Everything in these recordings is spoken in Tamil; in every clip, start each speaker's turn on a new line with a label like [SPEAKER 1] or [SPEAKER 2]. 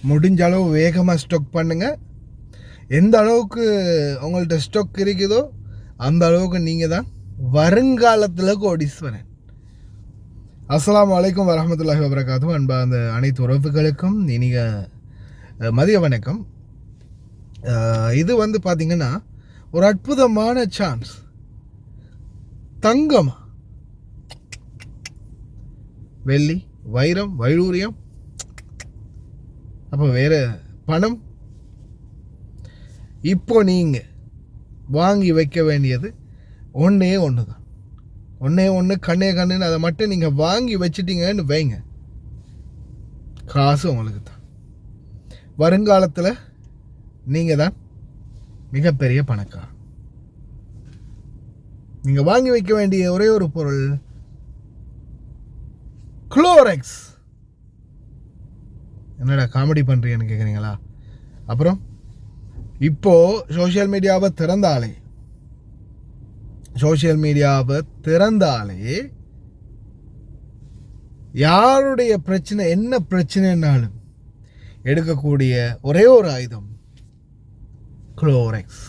[SPEAKER 1] முடிஞ்ச அளவு வேகமாக ஸ்டாக் பண்ணுங்கள். எந்த அளவுக்கு உங்கள்கிட்ட ஸ்டாக் இருக்குதோ அந்த அளவுக்கு நீங்கள் தான் வருங்காலத்தில் கோடீஸ்வரன். அஸ்ஸலாமு அலைக்கும் வரஹ்மத்துல்லாஹி வபரகாத்துஹு. அன்பா அந்த அனைத்து உறவுகளுக்கும் இனிய மதிய வணக்கம். இது பார்த்திங்கன்னா ஒரு அற்புதமான சான்ஸ். தங்கம், வெள்ளி, வைரம், வைடூரியம், அப்போ வேறு பணம். இப்போ நீங்கள் வாங்கி வைக்க வேண்டியது ஒன்றே தான். ஒன்று கண்ணுன்னு அதை மட்டும் நீங்கள் வாங்கி வச்சிட்டீங்கன்னு வைங்க, காசு உங்களுக்கு தான். வருங்காலத்தில் நீங்கள் தான் மிகப்பெரிய பணக்காரர். நீங்கள் வாங்கி வைக்க வேண்டிய ஒரே ஒரு பொருள் குளோரெக்ஸ். என்னடா காமெடி பண்ணுறீங்கன்னு கேட்குறீங்களா? அப்புறம் இப்போது சோஷியல் மீடியாவை திறந்தாலே யாருடைய பிரச்சனை என்ன பிரச்சனைனாலும் எடுக்கக்கூடிய ஒரே ஒரு ஆயுதம் குளோரெக்ஸ்.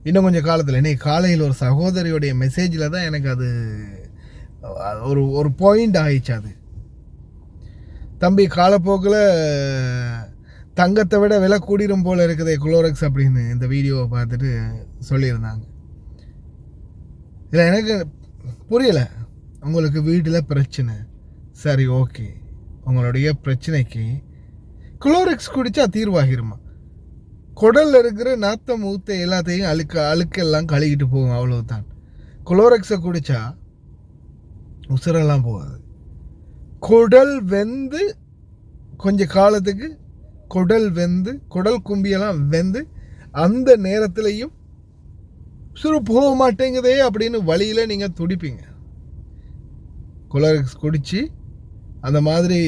[SPEAKER 1] இன்னும் கொஞ்சம் காலத்தில் இன்னைக்கு காலையில் ஒரு சகோதரியுடைய மெசேஜில் தான் எனக்கு அது ஒரு பாயிண்ட் ஆயிடுச்சு. அது தம்பி, காலப்போக்கில் தங்கத்தை விட விலை கூடிரும் போல் இருக்குதே குளோரெக்ஸ் அப்படின்னு இந்த வீடியோவை பார்த்துட்டு சொல்லியிருந்தாங்க. இல்லை, எனக்கு புரியலை. உங்களுக்கு வீட்டில் பிரச்சனை, சரி ஓகே, உங்களுடைய பிரச்சனைக்கு குளோரெக்ஸ் குடித்தா தீர்வாகிருமா? குடலில் இருக்கிற நாத்தம் ஊத்த எல்லாத்தையும் அழுக்கெல்லாம் கழுகிட்டு போகும், அவ்வளவுதான். குளோரெக்ஸை குடித்தா உசுரெல்லாம் போகாது. குடல் வெந்து கொஞ்ச காலத்துக்கு குடல் கும்பியெல்லாம் வெந்து அந்த நேரத்துலையும் சுரு போக மாட்டேங்குதே அப்படின்னு வழியில் நீங்கள் துடிப்பீங்க. குளோரெக்ஸ் குடித்து அந்த மாதிரி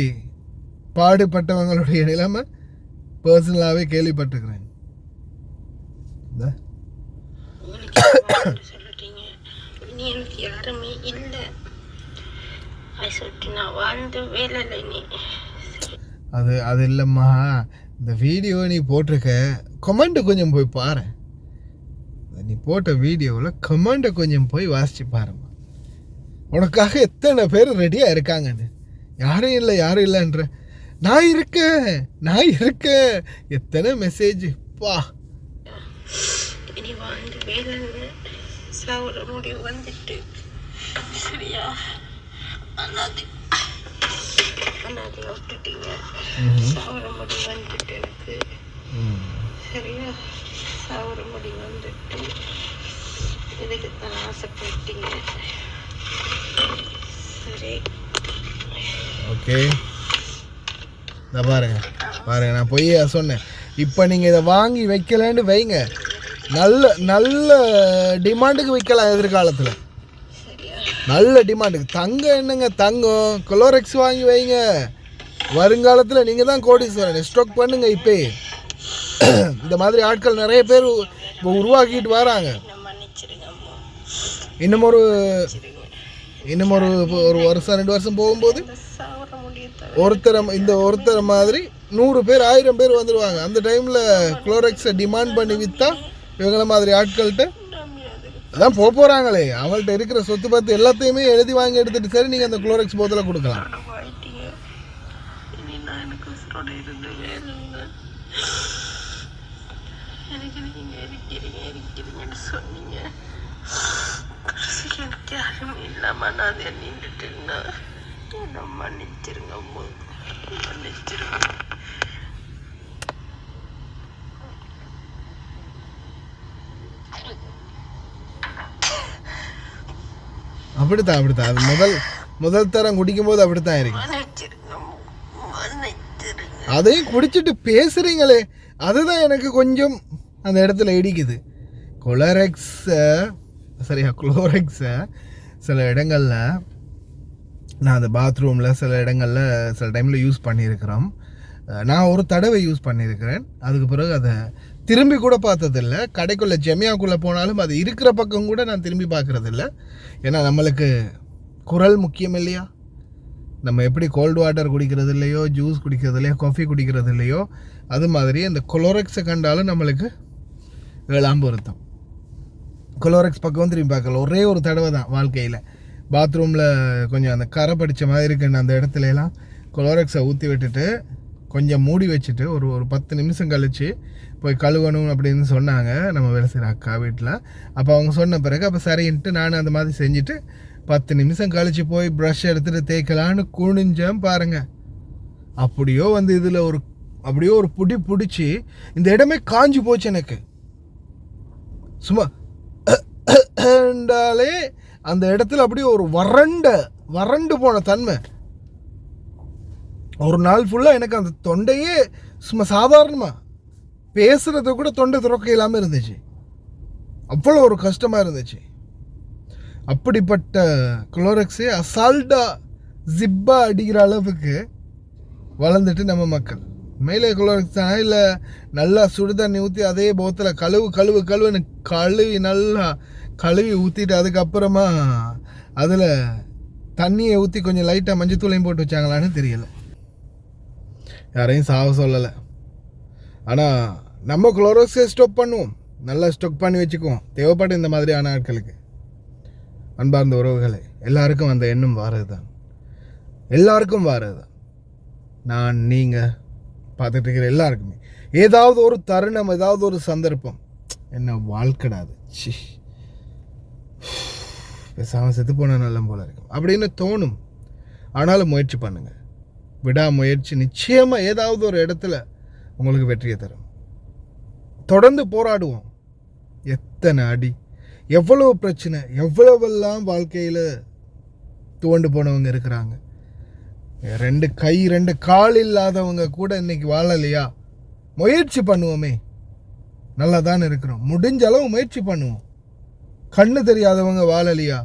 [SPEAKER 1] பாடுபட்டவங்களுடைய நிலைமை பர்சனலாகவே கேள்விப்பட்டிருக்கிறேன்.
[SPEAKER 2] யாருமே இல்லை,
[SPEAKER 1] அது இல்லைம்மா, இந்த வீடியோ நீ போட்டிருக்க கமெண்ட்டை கொஞ்சம் போய் பாரு. நீ போட்ட வீடியோவில் கமெண்ட்டை கொஞ்சம் போய் வாசிச்சு பாருமா. உனக்காக எத்தனை பேர் ரெடியாக இருக்காங்கன்னு. யாரும் இல்லைன்ற நான் இருக்கேன் எத்தனை மெசேஜ் பா.
[SPEAKER 2] இனி வாழ்ந்து வேலைன்னு சாவுற முடிவு வந்துட்டு, சரியா? அனாதை விட்டுட்டீங்க. சாவுற முடிவு வந்துட்டு எனக்கு, சரியா? சாவுற முடிவு வந்துட்டு இதுக்கு தான் ஆசைப்பட்டீங்க, சரி
[SPEAKER 1] ஓகே. இந்த பாருங்க, நான் பொய்யா சொன்னேன். இப்போ நீங்கள் இதை வாங்கி வைக்கலன்னு வைங்க, நல்ல டிமாண்டுக்கு வைக்கலாம். எதிர்காலத்தில் நல்ல டிமாண்டுக்கு. தங்கம் என்னங்க, தங்கம் குளோரெக்ஸ் வாங்கி வைங்க. வருங்காலத்தில் நீங்கள் தான் கோடீஸ்வரன். ஸ்டாக் பண்ணுங்க. இப்போ இந்த மாதிரி ஆட்கள் நிறைய பேர் இப்போ உருவாக்கிட்டு வராங்க. இன்னும் ஒரு வருஷம் 2 வருஷம் போகும்போது ஒருத்தர் மாதிரி 100 பேர் 1000 பேர் வந்துடுவாங்க. அந்த டைமில் குளோரெக்ஸை டிமாண்ட் பண்ணி விற்றா இவங்கள மாதிரி ஆட்கள்கிட்ட அதான் போகிறாங்களே, அவங்கள்ட்ட இருக்கிற சொத்து பத்து எல்லாத்தையுமே எழுதி வாங்கி எடுத்துகிட்டு சரி நீங்கள் அந்த குளோரெக்ஸ் போத்தலை கொடுக்கலாம். அப்படித்தான் அது முதல் தரம் குடிக்கும்போது அப்படித்தான் இருக்கு. அதையும் குடிச்சிட்டு பேசுறீங்களே, அதுதான் எனக்கு கொஞ்சம் அந்த இடத்துல இடிக்குது. குளோரெக்ஸை சில இடங்களில் நான் அந்த பாத்ரூமில் சில இடங்களில் சில டைமில் யூஸ் பண்ணியிருக்கிறோம். நான் ஒரு தடவை யூஸ் பண்ணியிருக்கிறேன். அதுக்கு பிறகு அதை திரும்பி கூட பார்த்ததில்ல. கடைக்குள்ளே ஜெமியாக்குள்ளே போனாலும் அது இருக்கிற பக்கம் கூட நான் திரும்பி பார்க்குறதில்ல. ஏன்னா நம்மளுக்கு குரல் முக்கியம் இல்லையா? நம்ம எப்படி கோல்டு வாட்டர் குடிக்கிறது இல்லையோ, ஜூஸ் குடிக்கிறது இல்லையோ, காஃபி குடிக்கிறது இல்லையோ, அது மாதிரி அந்த குளோரெக்ஸை கண்டாலும் நம்மளுக்கு ஏழாம் பொருத்தம். குளோரெக்ஸ் பக்கம் திரும்பி பார்க்கல, ஒரே ஒரு தடவை தான் வாழ்க்கையில் பாத்ரூமில் கொஞ்சம் அந்த கரை படித்த மாதிரி இருக்குன்னு அந்த இடத்துல எல்லாம் குளோரெக்ஸை ஊற்றி விட்டுட்டு கொஞ்சம் மூடி வச்சுட்டு ஒரு 10 நிமிஷம் கழித்து போய் கழுவணும் அப்படின்னு சொன்னாங்க நம்ம வேலை செய்கிற அக்கா வீட்டில். அப்போ அவங்க சொன்ன பிறகு அப்போ சரின்ட்டு நான் அந்த மாதிரி செஞ்சுட்டு 10 நிமிஷம் கழித்து போய் ப்ரஷ் எடுத்துகிட்டு தேய்க்கலான்னு குனிஞ்சேன் பாருங்கள். அப்படியோ வந்து இதில் அப்படியோ ஒரு பிடிச்சி இந்த இடமே காஞ்சி போச்சு எனக்கு. சும்மா என்றாலே அந்த இடத்துல அப்படியே ஒரு வறண்டு போன தன்மை. ஒரு நாள் ஃபுல்லாக எனக்கு அந்த தொண்டையே சும்மா சாதாரணமாக பேசுகிறத கூட தொண்டை துறக்க இல்லாமல் இருந்துச்சு. அவ்வளோ ஒரு கஷ்டமாக இருந்துச்சு. அப்படிப்பட்ட குளோரெக்ஸே அசால்ட்டாக ஜிப்பாக அடிக்கிற அளவுக்கு வளர்ந்துட்டு நம்ம மக்கள். மேலே குளோரெக்ஸ் தானே இல்லை, நல்லா சுடு தண்ணி ஊற்றி அதே போத்தில் கழுவுன்னு நல்லா கழுவி ஊற்றிட்டு அதுக்கப்புறமா அதில் தண்ணியை ஊற்றி கொஞ்சம் லைட்டாக மஞ்சத்தூளையும் போட்டு வச்சாங்களான்னு தெரியலை. யாரையும் சாவ சொல்லலை. ஆனால் நம்ம குளோரெக்ஸை ஸ்டாக் பண்ணுவோம், நல்லா ஸ்டாக் பண்ணி வச்சுக்குவோம் தேவைப்படும் இந்த மாதிரியான ஆட்களுக்கு. அன்பார்ந்த உறவுகளே, எல்லாருக்கும் அந்த எண்ணம் வாரது தான், எல்லாருக்கும் வாரது தான். நான் நீங்கள் பார்த்துட்டு இருக்கிற எல்லாருக்குமே ஏதாவது ஒரு தருணம், ஏதாவது ஒரு சந்தர்ப்பம், என்ன வாழ்க்கடாது பேசாமல் செத்து போன நல்ல போல இருக்கும் அப்படின்னு தோணும். ஆனாலும் முயற்சி பண்ணுங்கள், விடாமுயற்சி நிச்சயமாக ஏதாவது ஒரு இடத்துல உங்களுக்கு வெற்றியை தரும். தொடர்ந்து போராடுவோம். எத்தனை அடி, எவ்வளவு பிரச்சனை, எவ்வளவெல்லாம் வாழ்க்கையில் துவண்டு போனவங்க இருக்கிறாங்க. 2 கை 2 கால் இல்லாதவங்க கூட இன்னைக்கு வாழலையா? முயற்சி பண்ணுவோமே, நல்லா தான் இருக்கிறோம். முடிஞ்ச அளவு முயற்சி பண்ணுவோம். கண்ணு தெரியாதவங்க வாழலையா?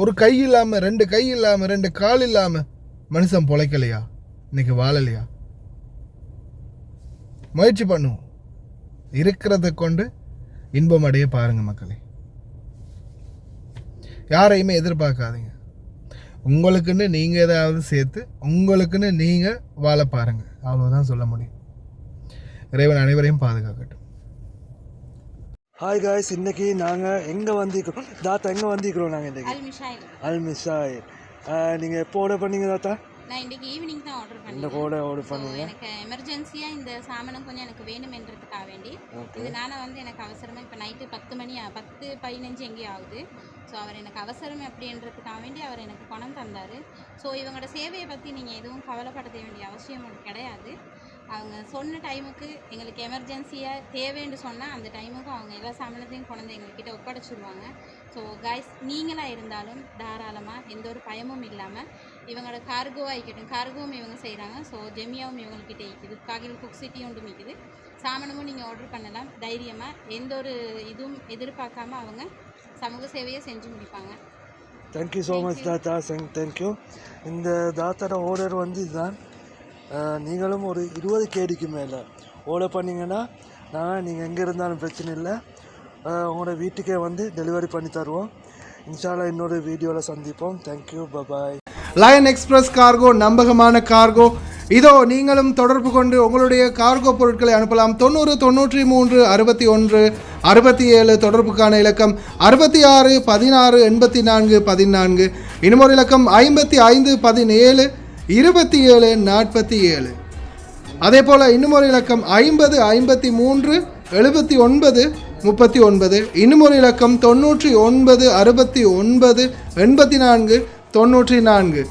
[SPEAKER 1] ஒரு கை இல்லாமல் 2 கை இல்லாமல் 2 கால் இல்லாமல் மனுஷன் பொழைக்கலையா? இன்னைக்கு வாழலையா? முயற்சி பண்ணுவோம். இருக்கிறத கொண்டு இன்பம் அடைய பாருங்க மக்களே. யாரையுமே எதிர்பார்க்காதீங்க. உங்களுக்குன்னு நீங்கள் ஏதாவது சேர்த்து உங்களுக்குன்னு நீங்கள் வாழ பாருங்க. அவ்வளோதான் சொல்ல முடியும். இறைவன் அனைவரையும் பாதுகாக்கட்டும்.
[SPEAKER 3] ஹாய் காய்ஸ், இன்னைக்கு நாங்கள் எங்கே வந்திருக்கிறோம் தாத்தா? எங்கே வந்திருக்கிறோம் நாங்கள் இன்றைக்கி? அல்மிஷாயில். நீங்கள் எப்போ ஆர்டர் பண்ணீங்க தாத்தா?
[SPEAKER 4] நான் இன்றைக்கி ஈவினிங் தான் ஆர்டர் பண்ணேன்.
[SPEAKER 3] இந்த கூட ஆர்டர் பண்ணுங்க.
[SPEAKER 4] எனக்கு எமர்ஜென்சியாக இந்த சாமானம் கொஞ்சம் எனக்கு வேணுமென்றதுக்காக வேண்டி இது நானும் வந்து எனக்கு அவசரமாக இப்போ நைட்டு 10:15 எங்கேயும் ஆகுது. ஸோ அவர் எனக்கு அவசரம் அப்படின்றதுக்காக வேண்டி அவர் எனக்கு பணம் தந்தார். ஸோ இவங்களோட சேவையை பற்றி நீங்கள் எதுவும் கவலைப்பட வேண்டிய அவசியம் கிடையாது. அவங்க சொன்ன டைமுக்கு எங்களுக்கு எமர்ஜென்சியாக தேவைன்னு சொன்னால் அந்த டைமுக்கு அவங்க எல்லா சாமானத்தையும் கொண்டு எங்கள்கிட்ட ஒப்படைச்சிடுவாங்க. ஸோ காய்ஸ், நீங்களாக இருந்தாலும் தாராளமாக எந்த ஒரு பயமும் இல்லாமல் இவங்களோட கார்கோவாக இருக்கட்டும், கார்கோவும் இவங்க செய்கிறாங்க. ஸோ ஜெமியாவும் இவங்கள்கிட்ட இருக்குது, காகில் குக் சிட்டி ஒன்றும் இருக்குது. சாமானமும் நீங்கள் ஆர்டர் பண்ணலாம் தைரியமாக. எந்த ஒரு இதுவும் எதிர்பார்க்காம அவங்க சமூக சேவையை செஞ்சு முடிப்பாங்க.
[SPEAKER 3] தேங்க்யூ ஸோ மச் தாத்தா. தேங்க்யூ. இந்த தாத்தாவோட ஆர்டர் வந்து இதுதான். நீங்களும் ஒரு 20 கேடிக்கு மேலே ஆர்டர் பண்ணிங்கன்னா நீங்கள் எங்கே இருந்தாலும் பிரச்சனை இல்லை, உங்களோட வீட்டுக்கே வந்து டெலிவரி பண்ணி தருவோம். இன்ஷால்லா இன்னொரு வீடியோவில் சந்திப்போம். Thank you, bye bye.
[SPEAKER 1] Lion Express cargo நம்பகமான கார்கோ. இதோ நீங்களும் தொடர்பு கொண்டு உங்களுடைய கார்கோ பொருட்களை அனுப்பலாம். 90 93 61 67 தொடர்புக்கான இலக்கம் 66 16 84 14. இன்னொரு இலக்கம் 55 17 27 47. அதே போல் இன்னுமொரு இலக்கம் 50 53 79 39. இன்னுமொரு இலக்கம் 99 69 84 94.